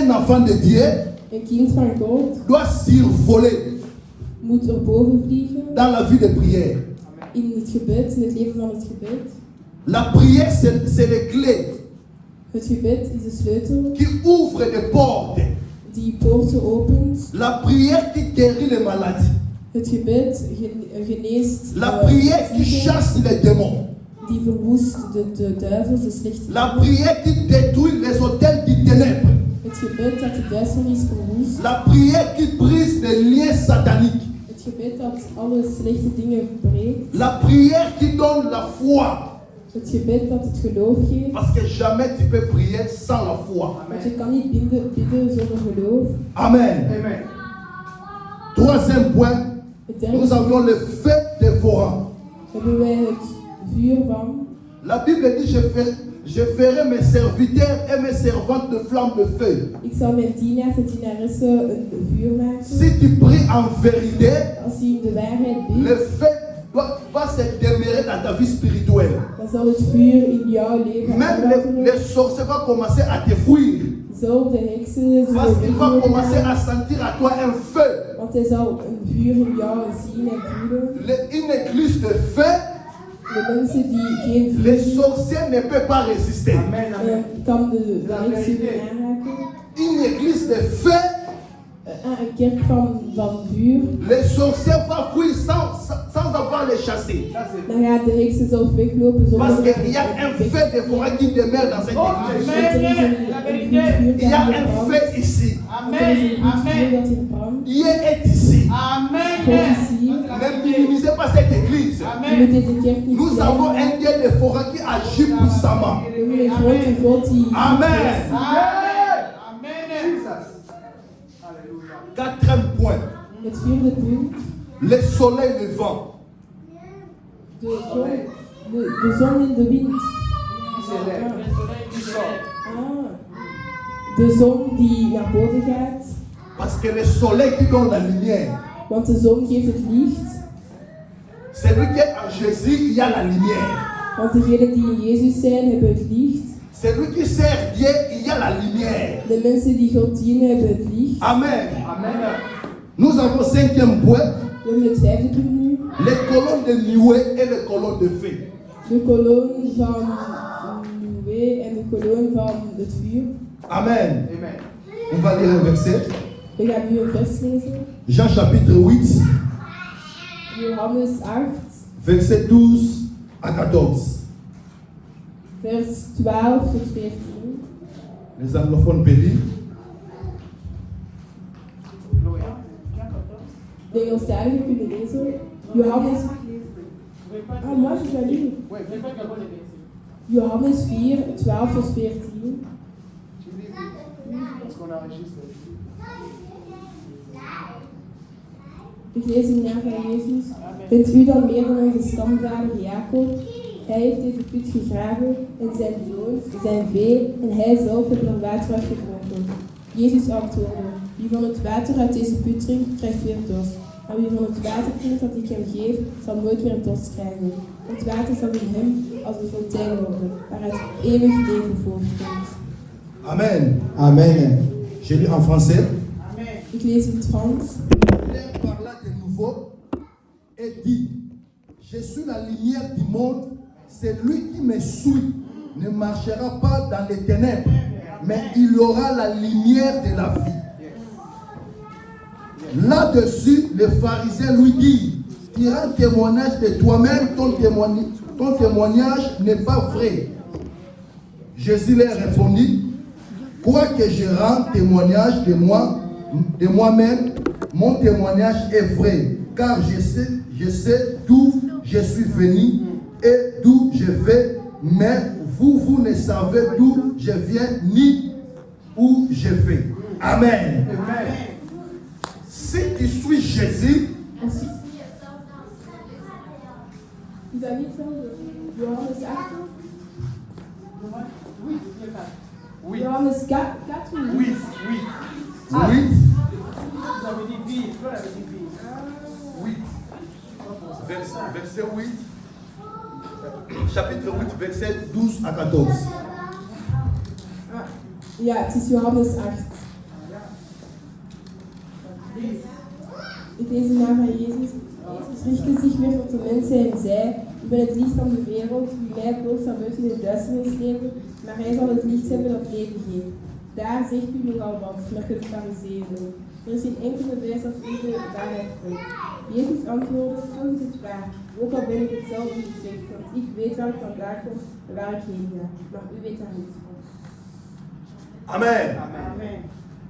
Un enfant de Dieu Een kind van God doit survoler moet erboven vliegen dans la vie de prière. in het gebed, in het leven van het gebed. La prière, c'est les clés Het gebed is de sleutel qui ouvrent des portes. die poorten opent. La prière qui guérit les maladies. Het gebed geneest La prière qui zieken, chasse les démons. die verwoest de duivels, de slechte La dingen. prière qui détruit les hôtels du ténèbres. Het gebed dat de duisternis verwoest. La prière qui brise les liens sataniques. Het gebed dat alle slechte dingen breekt. La prière qui donne la foi. Het gebed dat het geloof geeft. Parce que jamais tu peux prier sans la foi. Want je kan niet bidden zonder geloof. Amen. Amen. Troisième point, Het derde nous avons le feu dévorant. hebben wij het vuur van. La Bible dit, je ferai mes serviteurs et mes servantes de flammes de feu. Ik zal mijn dienaars en dienaressen een vuur maken. Si tu pries en vérité, Als je in de waarheid le bidt, feu va se demeurer dans ta vie spirituelle. dan zal het vuur in jouw leven Même aanwakkeren. les sorciers vont commencer à te fuir. Zelf de heksen Parce zullen qu'ils vont commencer weglopen. à sentir à toi un feu. Want hij zal een vuur in jou zien en voelen. Une église de feu, De mensen die geen vuur les zien, sorciers ne peuvent pas résister. Amen. Amen. kan de heksen niet aanraken. Une église de feu, Een kerk van vuur, les sorciers vont fuir sans avoir les chasser. dan gaat de heksen zelf weglopen zonder Parce dat qu'il y a un feu de forêt qui demeure dans cette église. Want er is een vuur Il y a dat un hier brandt. feu ici. Want er is een vuur dat hier brandt. Dieu est ici. God is hier. Ne minimisez pas cette église. Je moet deze kerk niet Nous avons un Dieu de forêt qui agit puissamment. We hebben een grote God die... Amen. Quatrième point, Het vierde punt. le soleil levant. De zon in de wind. De zon die naar boven gaat. Parce que le soleil qui donne la lumière, Want de zon geeft het licht. celui qui est en Jésus, il y a la lumière. Want degenen die in Jezus zijn, hebben het licht. Celui qui sert Dieu, il y a la lumière. De mensen die God dienen, hebben het licht. Amen. Amen. Nous avons cinquième point, We hebben het vijfde punt nu. les colonnes de nuée et les colonnes de feu. De kolom van Noé en de kolom van het vuur. Amen. Amen. On va lire un verset. We gaan nu een vers lezen. Jean chapitre 8, Johannes 8, verset 12 à 14. vers 12 tot 14. Les anglophones péris. De Engelstaligen kunnen lezen. Johannes. Ah, moi je vais lire. Johannes 4, 12 tot 14. Parce qu'on enregistre. Ik lees in de naam van Jezus. Bent u dan meer dan onze stamvader Jacob? Hij heeft deze put gegraven en zijn zoons, zijn vee en hij zelf heeft er water uit gedronken. Jezus antwoordde, wie van het water uit deze put drinkt, krijgt weer dorst. Maar wie van het water drinkt dat ik hem geef, zal nooit meer dorst krijgen. Het water zal in hem als een fontein worden, waaruit eeuwig leven voortkomt. Amen. Amen. Je lis en français. Ik lees in het Frans. Pierre parla de nouveau et dit, je suis la lumière du monde, celui qui me suit ne marchera pas dans les ténèbres, mais il aura la lumière de la vie. Là-dessus, le pharisien lui dit, tu rends témoignage de toi-même, ton témoignage n'est pas vrai. Jésus leur répondit, quoique je rende témoignage de moi-même, mon témoignage est vrai, car je sais d'où je suis venu et d'où je vais, mais vous ne savez d'où je viens ni où je vais. Amen. Amen. Si tu suis Jésus, Vous avez dit Johannes 8? Oui. Johannes 4 ou Oui. Oui. oui, Vous avez dit vie. Toi, l'avez dit vie. oui. Verset 8, chapitre 8, verset 12 à 14. Ja, het is Johannes 8. Ik lees de naam van Jezus. Jezus richtte zich weer tot de mensen en zei: Ik ben het licht van de wereld. Wie mij volgt zal nooit in de duisternis leven, maar hij zal het licht hebben dat leven geeft. Daar zegt u nogal wat, met de fariseeën. Er is geen enkele bewijs dat u de waarheid spreekt. Jezus antwoordde: Toch is het waar. Ook al ben ik het zelf niet gezegd, want ik weet waar ik vandaan kom en waar ik heen ga. Maar u weet daar niets van. Amen. Amen.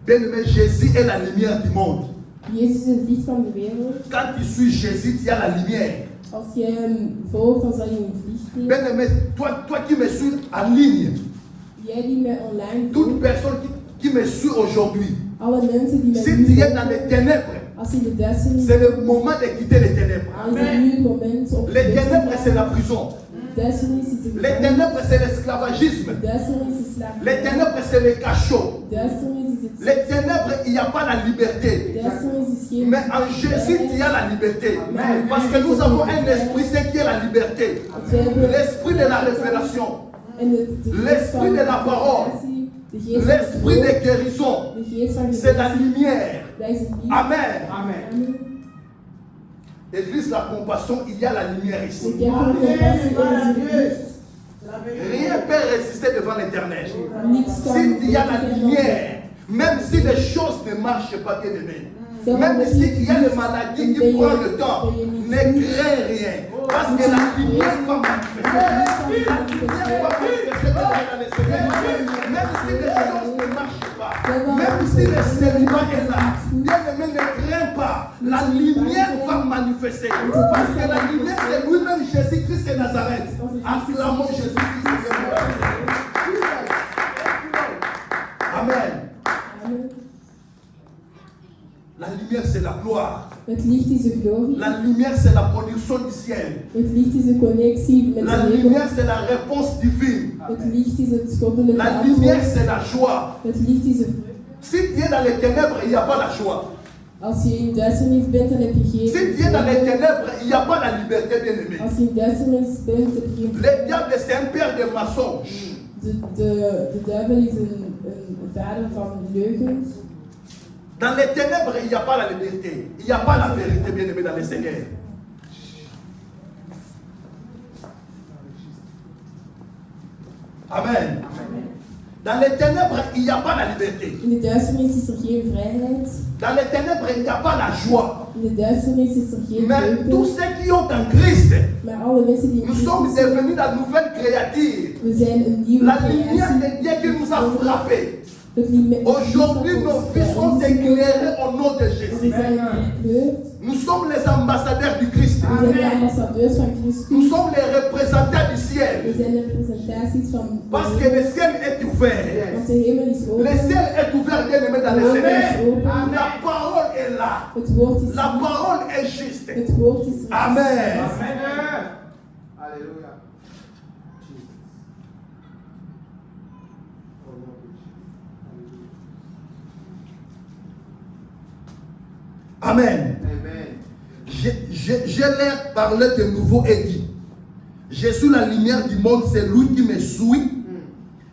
Bien-aimé, Jésus est la lumière du monde. Jezus is het licht van de wereld. Quand tu suis Jésus, tu as la lumière. Als je hem volgt, dan zal je in het licht leven. Bien-aimé, toi qui me suis en ligne, Jij die mij online toute volgt, personne qui me suit aujourd'hui, alle mensen die mij si nu tu es volgen, dans les ténèbres, als je in de duisternis c'est le moment de quitter les ténèbres. dan is het nu het moment om Les ténèbres, c'est la prison. duisternis is de Les ténèbres, c'est l'esclavagisme. duisternis is Les slavernij. ténèbres, c'est le cachot. Duisternis is het Les ténèbres, il n'y a pas la liberté. duisternis is geen Mais en Jésus, il y a la liberté. Parce que nous avons un esprit, c'est qui est la liberté. L'esprit de la révélation. en L'esprit de la parole. L'esprit de guérison. de geest van C'est la lumière. dat is het licht. Amen. Amen. Amen. Église la compassion, il y a la lumière ici. De kerk van compassie, Gloire à dat is Dieu. het licht. La vérité. Rien ne peut résister devant l'éternel. Niks kan S'il y a la tegen lumière, même si les choses ne marchent pas, bien aimé, même s'il y a des maladies qui prennent le temps, ne crains rien. Parce que la lumière va manifester. La lumière va manifester dans les semaines. Même si les choses ne marchent pas, même si le célibat est là, bien aimé, ne crains pas. La lumière va manifester. Parce que la lumière, c'est lui-même Jésus-Christ de Nazareth. Acclamons Jésus-Christ de Nazareth. Amen. Amen. La lumière, c'est la gloire. Het licht is de glorie. La lumière, c'est la production du ciel. Het licht is de connectie met La de lumière, hemel. c'est la réponse divine. Het licht is het goddelijke La lumière, antwoord. c'est la joie. Het licht is de vreugde. Si tu es dans les ténèbres, il n'y a pas la joie. Als je in duisternis bent, dan heb je geen Si tu es dans les ténèbres, il n'y a pas la liberté, bien-aimé. Als je in duisternis bent, heb je geen Le diable, c'est un père de mensonges. de duivel is een vader van leugens. Dans les ténèbres, il n'y a pas la liberté. Il n'y a pas la vérité, bien-aimé, dans les Seigneur. Amen. Dans les ténèbres, il n'y a pas la liberté. In de duisternis is er geen vrijheid. Dans les ténèbres, il n'y a pas la joie. In de duisternis is er geen Mais tous vreugde. ceux qui ont en Christ, Maar alle mensen die in nous sommes Christus zijn, devenus la nouvelle créature. we zijn een nieuwe La lumière creatie. de Dieu qui nous a frappés. Het licht Aujourd'hui, nos vies sont éclairées au nom de We Jésus. zijn gekleurd. Nous sommes les ambassadeurs du Christ. We zijn de ambassadeurs van Nous Christus. sommes les représentants du We ciel. zijn de representaties van de Parce que hemel. le ciel est ouvert. Want de hemel is Le open. ciel est ouvert, bien aimé, dans De le hemel is Seigneur. open. La parole est là. Het woord is La parole est juste. Het woord is Amen. Amen. Alléluia. Amen. Amen. Je leur parlais de nouveau et dit, je suis la lumière du monde, c'est lui qui me suit,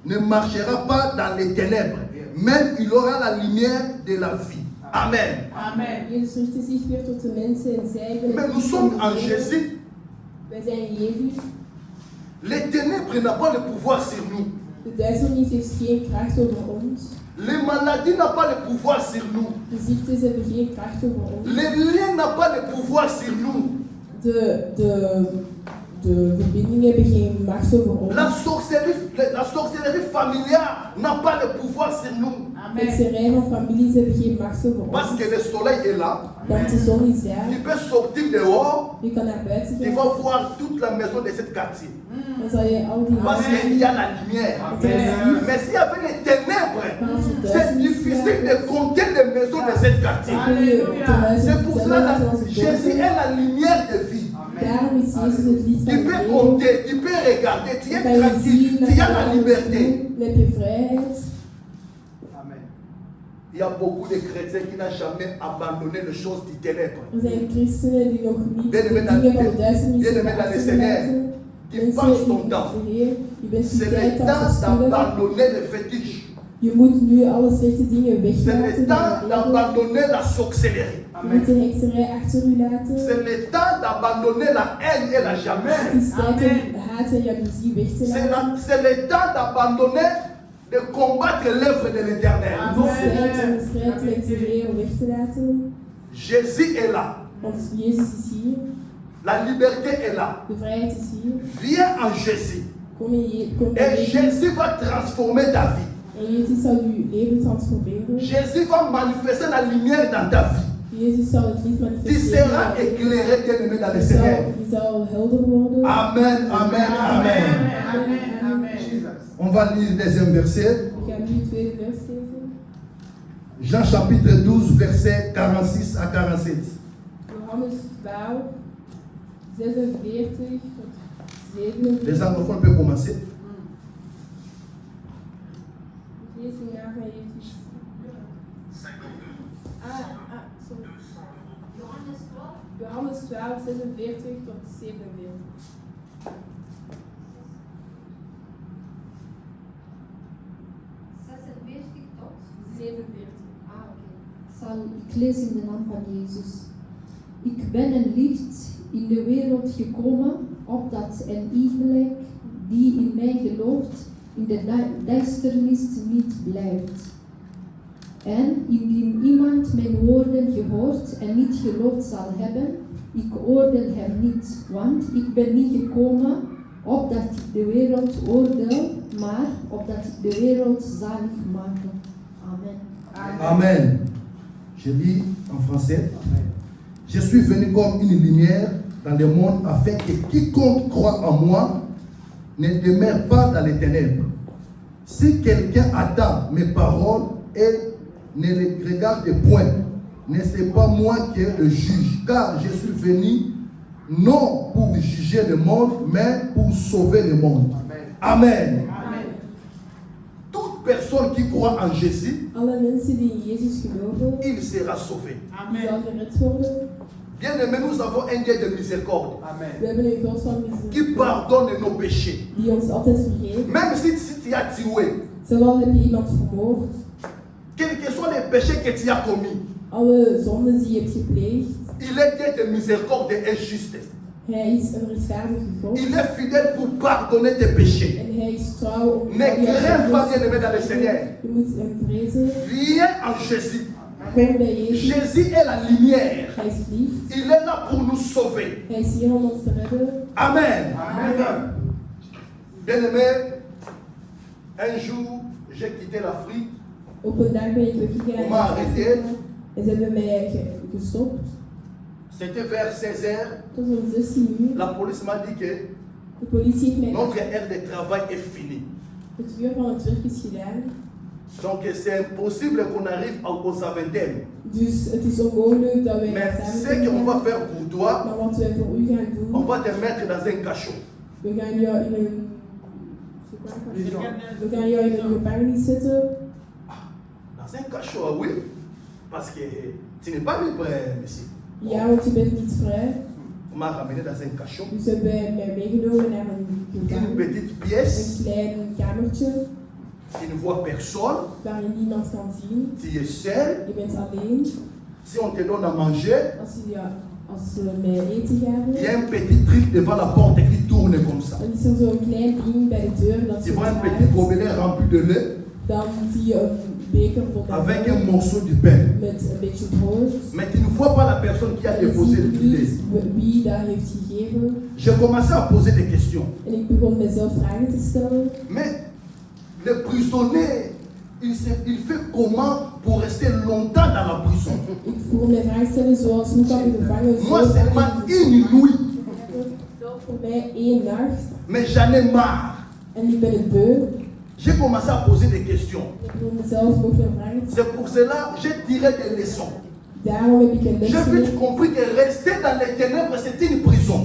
ne marchera pas dans les ténèbres, mais il aura la lumière de la vie. Amen. Amen. Jezus richtte zich weer tot de mensen en zei: Ik ben Mais het nous licht sommes van en de wereld. Jésus. Wij zijn in Jezus. Les ténèbres n'ont pas le pouvoir sur nous. De duisternis heeft geen kracht over ons. Les maladies n'ont pas le pouvoir sur nous. De ziektes hebben geen kracht over ons. Les liens n'ont pas le pouvoir sur nous. De verbindingen hebben geen macht over ons. La sorcellerie familiale n'a pas le pouvoir sur nous. Hekserij van families hebben geen macht over Parce ons. que le soleil est là. Want de zon is daar. Tu peux sortir dehors, Je kan naar buiten tu gaan. vas voir toute la maison de cette quartier. Dan zal je al die Parce qu'il y a la lumière. Amen. Mais s'il y avait les ténèbres, Maar als je c'est duisternis difficile de compter les maisons de cette quartier. dan kun je te huizen C'est pour cela vertellen que zoals het Jésus dood est la lumière de vie. Daarom is Jezus het licht van Tu de peux wereld. compter, tu peux regarder, tu es Dan kan je tranquille, zien, dan tu kan as je la alles liberté. doen, dan heb je vrijheid. Amen. Il y a beaucoup de chrétiens qui n'ont jamais abandonné les choses du ténèbre. Er zijn christenen die nog niet Bien de aimé dingen van de dans duisternis bien aimé dans le Seigneur, achtergelaten. qui passe ton Mensen temps. in de Heer, je bent die C'est le tijd aan het temps verspillen. d'abandonner les fétiches. Je moet nu alle slechte dingen C'est weglaten. le temps d'abandonner la sorcellerie. Je moet de hekserij achter u laten. C'est le temps d'abandonner la haine et la Het jalousie. is tijd om haat en jaloezie weg te laten. C'est le temps d'abandonner, de combattre l'œuvre de l'Éternel. Het is tijd om de strijd met de Heer weg te laten. Jésus est là. Want Jezus is hier. La liberté est là. De vrijheid is hier. Viens en Jésus. Kom in Et Jezus. Jésus va transformer ta vie. En Jezus zal uw leven transformeren. Jésus va manifester la lumière dans ta vie. Jezus zal het licht Tu manifesteren. seras éclairé, bien-aimé, dans le Je Seigneur. zal helder worden. Amen, amen, amen. Amen. On va lire le deuxième verset. We gaan nu het tweede vers lezen. Jean chapitre 12, verset 46 à 47. Johannes 12, 46 tot 47. Les anglophones peuvent commencer. Lees de naam van Jezus. Sorry. Johannes 12, 46 tot 47. tot? 47. Ik lees in de naam van Jezus. Ik ben een licht in de wereld gekomen, opdat een iegelijk die in mij gelooft, in de duisternis niet blijft. En indien iemand mijn woorden gehoord en niet geloofd zal hebben, ik oordeel hem niet, want ik ben niet gekomen opdat ik de wereld oordeel, maar opdat ik de wereld zalig maken. Amen. Amen. Je lis en français. Je suis venu comme une lumière dans le monde afin que quiconque croit en moi ne demeure pas dans les ténèbres. Si quelqu'un attend mes paroles et ne les regarde point, ne c'est pas moi qui est le juge, car je suis venu non pour juger le monde, mais pour sauver le monde. Amen. Toute personne qui croit en Jésus, Alle mensen die in Jezus geloven, il sera sauvé. die zal gered worden. Bien aimé, nous avons un Dieu de miséricorde We hebben een God van qui misericordia pardonne nos péchés. die ons altijd vergeeft. Même si tu as tué, Zowel heb je iemand vermoord, quels que soient les péchés que tu as commis, alle zonden die je hebt gepleegd. il est Dieu de miséricorde et juste. Hij is een rechtvaardige God. Il est fidèle pour pardonner tes péchés. En hij is trouw om Ne al jouw crains pas, zondes bien aimé, dans le Seigneur. Je moet hem vrezen. Viens en Jésus. Kom bij Jezus. Jésus est la lumière. Hij is lief. Il est là pour nous sauver. Hij is hier om ons te redden. Amen. Bien aimé, un jour, j'ai quitté l'Afrique. Op een dag ben ik weggegaan. Om maar arrêté. En ze hebben mij gestopt. C'était vers 16 h. Tot zo'n 16 uur. La police m'a dit que De politie heeft mij notre heure de travail est finie. het uur van het werk is gedaan. Donc c'est impossible qu'on arrive aux aventaines. Dus het is onmogelijk dat wij Mais samen ce qu'on va kunnen. faire pour toi, Maar wat wij voor u gaan on doen, va te mettre dans un cachot. we gaan jou in een... We gaan jou in een gevangenis zetten. Dans un cachot, ah oui. Parce que tu n'es pas libre, monsieur. Ja, want je bent niet vrij. On m'a ramené dans un cachot. Dus ze hebben mij meegenomen naar een Une gevangenis. petite pièce, Een klein kamertje tu ne vois personne, waarin niemand kan zien. tu es seul. Je bent alleen. Si on te donne à manger, Als ze mij eten il y gaven, a un petit truc devant la porte qui tourne comme ça. dan is er zo'n klein ding bij de deur dat Tu ze vois un petit draait. gobelet rempli de lait Dan zie je een beker vol met avec melk un morceau de pain. met een beetje brood. Mais tu ne vois pas la personne qui a En je déposé le zie filet. niet wie dat heeft gegeven. J'ai commencé à poser des questions. En ik begon mezelf vragen te stellen. Mais le prisonnier, il fait comment pour rester longtemps dans la prison? Ik voel mij vragen stellen zoals hoe kan een gevangen zo Moi seulement lang une nuit, zelf voor mij 1 nacht. mais j'en ai marre. En ik ben het beu. J'ai commencé à poser des questions. Ik wil mezelf nog meer vragen te stellen. C'est pour cela que j'ai tiré des leçons. Daarom heb ik een les J'ai geleerd. vite compris que rester dans les ténèbres, c'est une prison.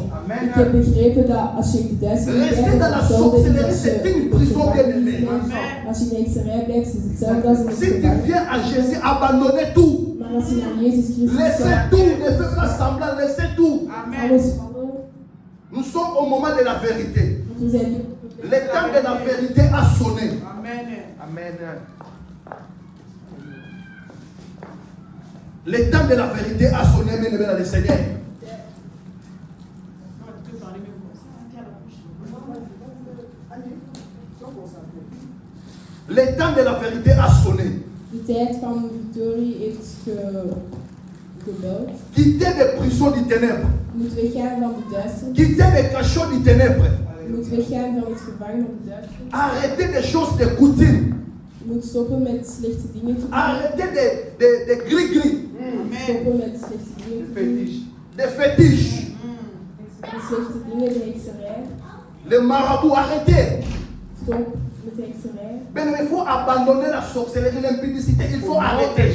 Ik heb begrepen dat als je in de duisternis Rester blijft, dans la hetzelfde is sorcellerie, als c'est je une in de prison bien gevangenis aimée. blijft. Als je in de hekserij blijft, is het hetzelfde als in de Si tu gevangenis. viens à Jésus, abandonnez tout. Maar als je naar Jezus Christus Laissez gaat, tout, ne faites pas semblant, laissez tout. alles vallen. Nous sommes au moment de la vérité. Want we zijn nu op het Le temps de la vérité a sonné. Amen. Le temps de la vérité a sonné, bien aimé dans le Seigneur. Le temps de la vérité a sonné. De tijd van victorie heeft gebeld. Quitter les prisons du ténèbre. Je moet weggaan van de duisternis. Quitter les cachots du ténèbre. Je moet weggaan van het gevangen van de duisternis. Arrêter des choses de coutume. Je moet stoppen met slechte dingen te doen. Arrêter des gris-gris. Stoppen met slechte dingen te doen. Des fétiches. De slechte dingen, de hekserij. Le marabout, arrêtez. Stop met de hekserij. Mais il faut abandonner la sorcellerie, l'impudicité. Il faut arrêter.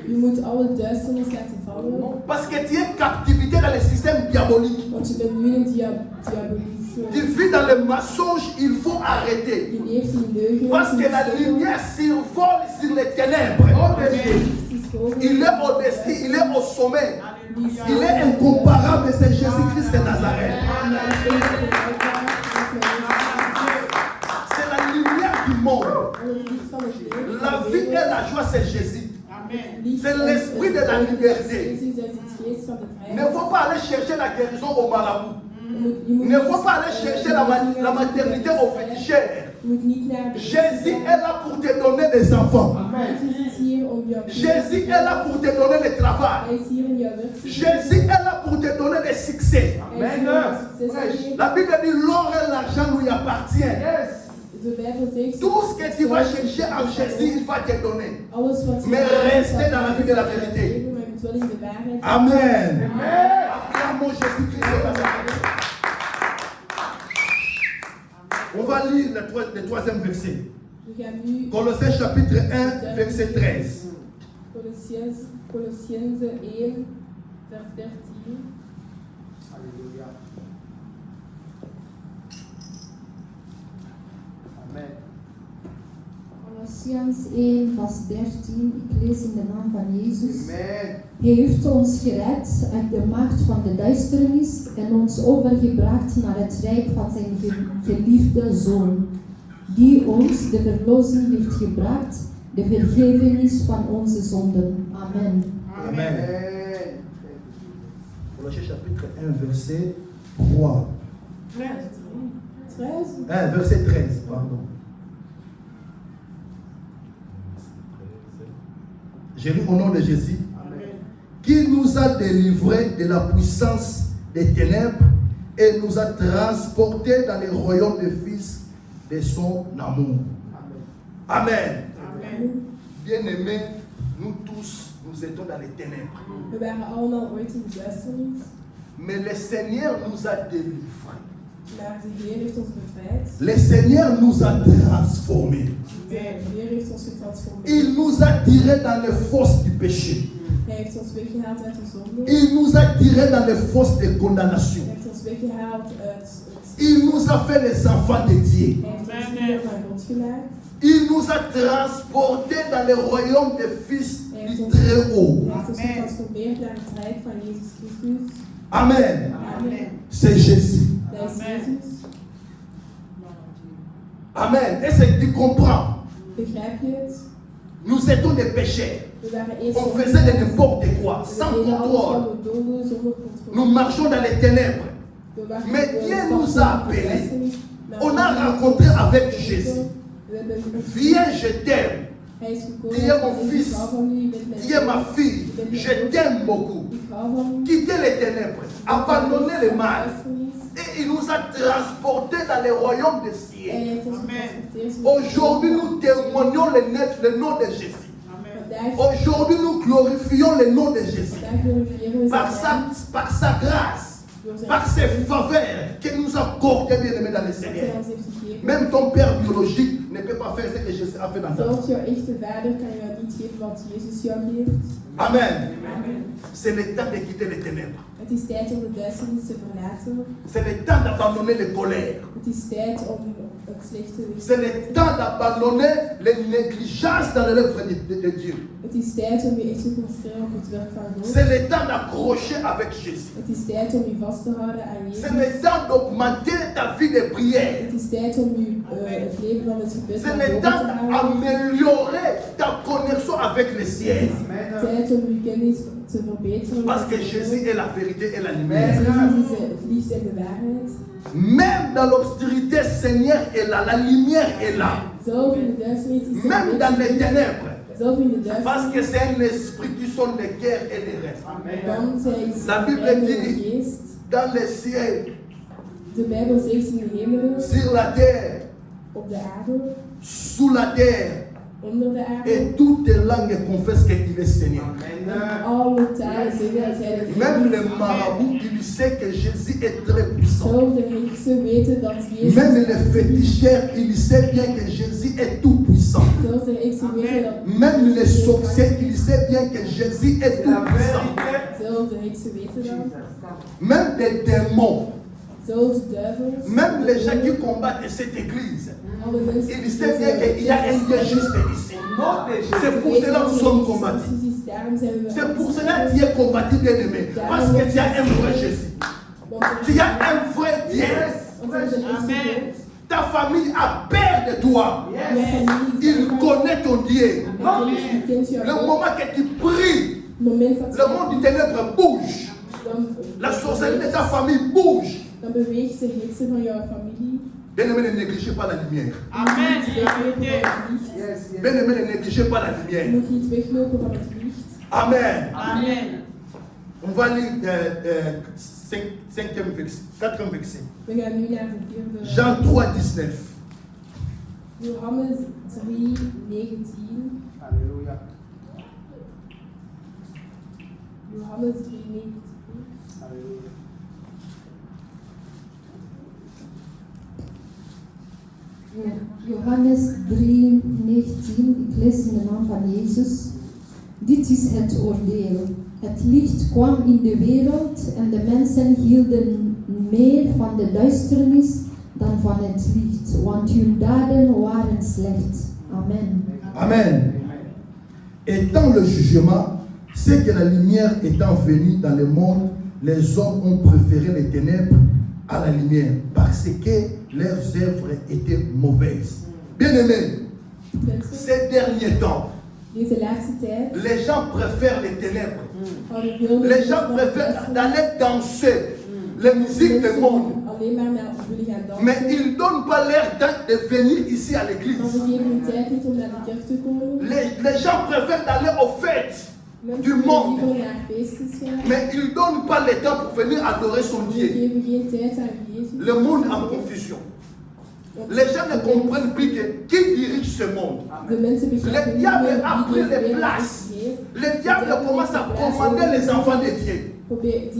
Je moet alle duisternis laten vallen. Parce que tu es en captivité dans le système diabolique. Want je bent nu in een diabolische. Tu vis dans le mensonge, il faut arrêter. Je leeft in leugen. Parce que la lumière survole sur les ténèbres. Il est au-dessus, il est au sommet. Il est incomparable, c'est Jésus-Christ de Nazareth. C'est la lumière du monde. La vie et la joie, c'est Jésus. C'est l'esprit de la liberté. Il ne faut pas aller chercher la guérison au marabout. Il ne faut pas aller chercher la maternité au féticheur. Jésus est là pour te donner des enfants. Jésus est là pour te donner le travail. Jésus est là pour te donner des succès. La Bible dit l'or et l'argent lui appartiennent. Tout ce que tu vas chercher en Jésus, il va te donner. Mais restez dans la vie de la vérité. Amen. Acclamons Jésus-Christ de Nazareth. On va lire le troisième verset. Colossiens chapitre 1, verset 13. Colossiens 1, vers 13. Alléluia. Amen. Colossians 1, vers 13. Ik lees in de naam van Jezus. Amen. Hij heeft ons gered uit de macht van de duisternis en ons overgebracht naar het rijk van zijn geliefde Zoon, die ons de verlossing heeft gebracht, de vergevenis van onze zonden. Amen. Amen. Colossiens chapitre 1, verset 3. 13. Verset 13, pardon. Je lis au nom de Jésus. Qui nous a délivrés de la puissance des ténèbres et nous a transportés dans le royaume des fils de son amour. Amen. Amen. Bien-aimés, nous tous, nous étions dans les ténèbres. We waren allemaal ooit in de duisternis, Mais le Seigneur nous a délivrés. maar de Heer heeft ons bevrijd. Le Seigneur nous a transformés. De Heer heeft ons getransformeerd. Il nous a tirés dans les fosses du péché. Hij heeft ons weggehaald uit de zonde. Il nous a tirés dans les fosses de condamnation. Hij heeft ons weggehaald uit het. Il nous a fait les enfants de Dieu. Hij heeft ons kinderen van God gemaakt. Il nous a transportés dans le royaume des fils du Très-Haut. Hij heeft ons getransformeerd naar het rijk van Jezus Christus. Amen. Amen. C'est Jésus. Dat is Jezus. Amen. Est-ce que tu comprends? Begrijp je het? Nous étions des pécheurs. We waren eerst On faisait de n'importe quoi, we sans deden alles contrôle. wat we doden zonder controle. Nous marchons dans les ténèbres. We waren Mais we Dieu stapten nous a in de appelés. duisternis, maar On we a hebben rencontré avec gekozen. Jésus. We hebben Viens, je t'aime. Hij is gekomen. Tu es mon Ik fils. hou van u, je bent mijn Tu es ma zoon. fille. Je t'aime beaucoup. Ik hou van u. Quittez les ténèbres. Abandonnez le mal. Duisternis. Et il nous a transportés dans le royaume des Hij cieux. heeft ons getransporteerd. Aujourd'hui, nous témoignons le nom de Jésus. Vandaag, Aujourd'hui, nous glorifions le nom de Jésus. vandaag glorifiëren we Par zijn naam. sa grâce, Door zijn par ses faveurs que nous accorde, bien-aimés dans le dat hij Seigneur. ons heeft gegeven. Même ton père biologique ne peut pas faire ce que Jésus a fait dans ta vie. Zelfs jouw echte vader kan jou niet geven wat Jezus jou geeft. Amen. Amen. C'est le temps de quitter les ténèbres. Het is tijd om de duisternis te verlaten. C'est le temps d'abandonner les colères. Het is tijd om het slechte weg C'est le temps d'abandonner les négligences dans l'œuvre de Dieu. Het is tijd om je echt te concentreren op het werk van God. C'est le temps d'accrocher avec Jésus. Het is tijd om je vast te houden aan C'est Jezus. le temps d'augmenter ta vie de prière. Het is tijd tijd om het leven van het gebed C'est naar le boven temps te halen. d'améliorer ta connexion avec le ciel. Tijd om uw kennis te verbeteren. Parce que Jésus est la vérité et la Jezus lumière. is het liefde en de waarheid. Même dans l'obscurité, Seigneur est là, la lumière est là. Zelf in de duisternis is er Même dans les ténèbres. Zelf in de Parce que duisternis. c'est un esprit qui sonne les guerres et les rêves. Want hij is La Bible een dit- geest. Dans les ciels, De Bijbel zegt in de hemelen, sur la terre, op de aarde, sous la terre, onder de aarde. et toutes les langues confessent qu'il est Seigneur. En alle talen zeggen dat hij de Même Heer les is. marabouts, ils savent que Jésus est très puissant. Zelfs de heksen weten dat Jezus. Même les féticheurs, ils savent bien que Jésus est tout puissant. Zelfs de heksen weten dat. Même les sorciers, ils savent bien que Jésus est tout puissant. Zelfs de heksen weten dat. Même des démons, Zelfs duivels. même les gens qui combattent cette église, Alle mensen. ils savent bien qu'il y a un Dieu juste ici. C'est pour cela que nous sommes combattus. C'est pour cela que tu es combattu, bien-aimé. Parce que tu as un vrai Jésus. Tu as un vrai Dieu. Ta famille a peur de toi. Il connaît ton Dieu. Le moment que tu pries, le monde du ténèbre bouge. La sorcellerie de ta famille bouge. Dan beweegt de heksen van jouw familie. Bien-aimé, ne négligez pas la lumière. Amen. Bien-aimé, ne négligez pas la Je lumière. moet niet weglopen van het licht. Amen. Amen. On va lire 4e verset. We gaan nu naar de vierde. Jean 3:19. Johannes 3:19. Alléluia. Johannes 3:19. Alléluia. Johannes 3:19, ik lees in de naam van Jezus. Dit is het oordeel. Het licht kwam in de wereld en de mensen hielden meer van de duisternis dan van het licht, want hun daden waren slecht. Amen. Amen. Étant le jugement, c'est que la lumière étant venue dans le monde, les hommes ont préféré les ténèbres à la lumière parce que leurs œuvres étaient mauvaises. Bien-aimés, ces derniers temps, Deze laatste tijd. les gens préfèrent les ténèbres. Hadden veel Les gens préfèrent d'aller danser les musiques du monde. alleen maar naar willen gaan dansen. Mais ils ne donnent pas leur temps de venir ici à Maar l'église. ze geven hun tijd niet om naar de kerk te komen. Les gens préfèrent d'aller aux fêtes Mensen du monde. willen liever naar feestjes gaan. Mais ils ne donnent pas le temps pour venir adorer son Ze Dieu. geven geen tijd aan Jezus. Le monde en confusion. Les gens ne comprennent plus que qui dirige ce monde. De mensen begrijpen Le niet diable meer a wie pris deze les wereld places. heeft. Le diable commence à commander les enfants de Dieu. Probeert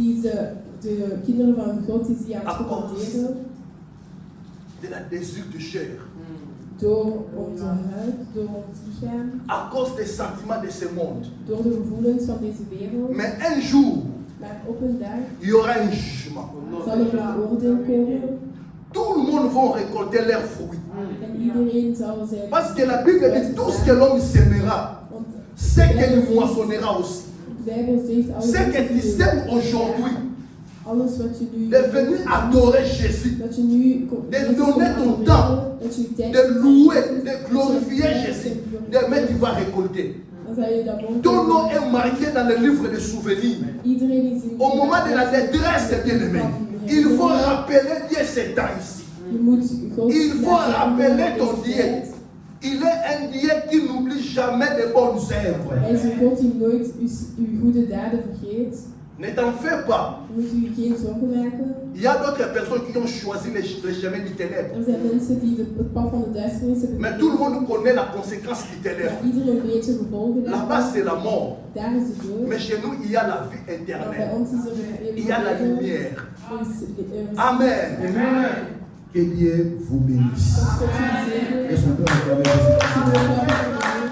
de kinderen van God is die aan het À cause commanderen de la désir de chair. door onze huid, door ons lichaam, À cause des sentiments de ce monde. door de gevoelens van deze wereld. Mais un jour, Maar op een dag il y aura un jugement. zal er een oordeel komen Tout le monde va récolter leurs fruits. en iedereen zal zijn. Parce que la Bible dit tout ce que l'homme sèmera, Want c'est qu'il moissonnera aussi. de Bijbel zegt alles C'est que tu wat je sèmes aujourd'hui alles wat je nu de venir adorer Jésus, dat je nu de donner ton temps, dat je tijd de louer, de glorifier Jésus, demain tu vas récolter. dan zal je dat Ton nom doen. est marqué dans le livre des souvenirs. Iedereen is in Au moment de la détresse, bien-aimé, il faut rappeler Dieu ces temps ici. Je moet God Il faut laten rappeler zien ton in Dieu. deze tijd. Il est un Dieu qui n'oublie jamais de bonnes œuvres. Hij is een God die nooit uw goede daden vergeet. Ne t'en fais pas. Je moet u geen zorgen maken. Il y a d'autres personnes qui ont choisi les chemins du ténèbre. Er zijn mensen die het pad van de duisternis hebben Mais tout le monde connaît la conséquence du Maar ténèbre. iedereen weet de gevolgen Là-bas, daarvan. c'est la mort. Daar is de dood. Mais chez nous, il y a la vie Maar bij éternelle. ons is er een Il y a la eeuwige lumière. leven. Amen. Amen. Que Dieu vous bénisse. God je zegene. Laisse-moi faire un peu avec Jésus. Goede dag.